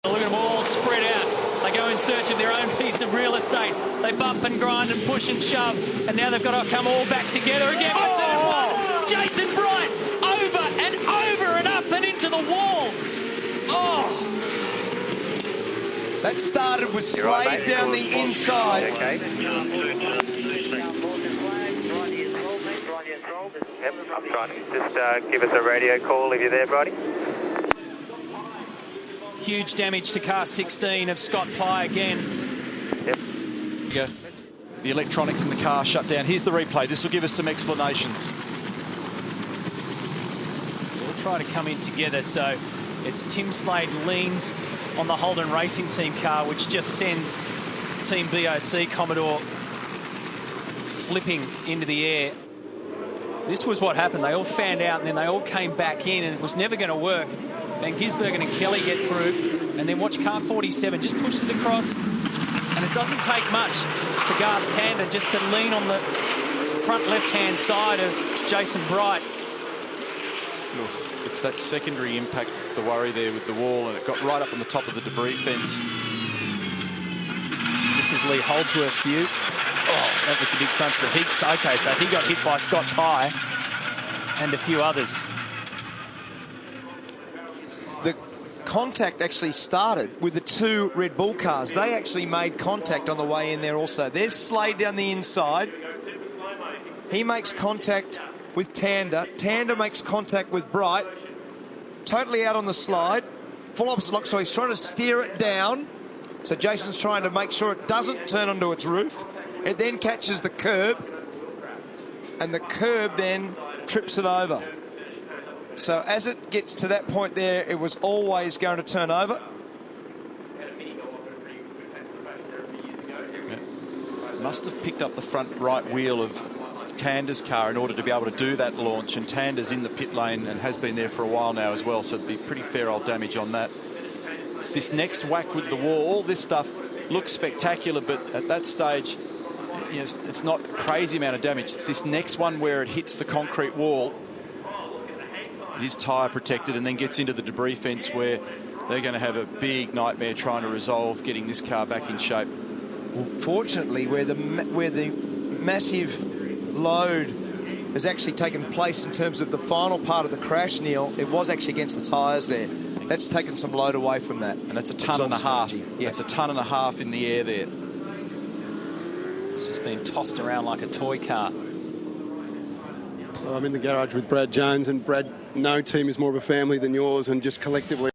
Look at them all spread out. They go in search of their own piece of real estate. They bump and grind and push and shove. And now they've got to come all back together again. Oh! Jason Bright over and over and up and into the wall. Oh! That started with Slade down the inside. Okay. Yep, I'm trying to just give us a radio call if you're there, Bridie. Huge damage to car 16 of Scott Pye again. Yep. Yeah. The electronics in the car shut down. Here's the replay. This will give us some explanations. We'll try to come in together. So it's Tim Slade leans on the Holden Racing Team car, which just sends Team BOC Commodore flipping into the air. This was what happened. They all fanned out and then they all came back in, and it was never going to work. Van Gisbergen and Kelly get through, and then watch car 47 just pushes across, and it doesn't take much for Garth Tander just to lean on the front left-hand side of Jason Bright. It's that secondary impact that's the worry there with the wall, and it got right up on the top of the debris fence. This is Lee Holdsworth's view. Oh, that was the big crunch that he... Okay, so he got hit by Scott Pye and a few others. The contact actually started with the two Red Bull cars. They actually made contact on the way in there also. There's Slade down the inside. He makes contact with Tander. Tander makes contact with Bright. Totally out on the slide. Full opposite lock, so he's trying to steer it down. So Jason's trying to make sure it doesn't turn onto its roof. It then catches the curb, and the curb then trips it over. So as it gets to that point there, it was always going to turn over. Yeah. Must have picked up the front right wheel of Tander's car in order to be able to do that launch, and Tander's in the pit lane and has been there for a while now as well, so it'd be pretty fair old damage on that. It's this next whack with the wall. All this stuff looks spectacular, but at that stage, you know, it's not a crazy amount of damage. It's this next one where it hits the concrete wall. It is tyre protected and then gets into the debris fence, where they're going to have a big nightmare trying to resolve getting this car back in shape. Well, fortunately, where the massive load has actually taken place in terms of the final part of the crash, Neil, it was actually against the tyres there. That's taken some load away from that. And that's a tonne and a half. Yeah. That's a tonne and a half in the air there. It's just been tossed around like a toy car. Well, I'm in the garage with Brad Jones, and Brad, no team is more of a family than yours, and just collectively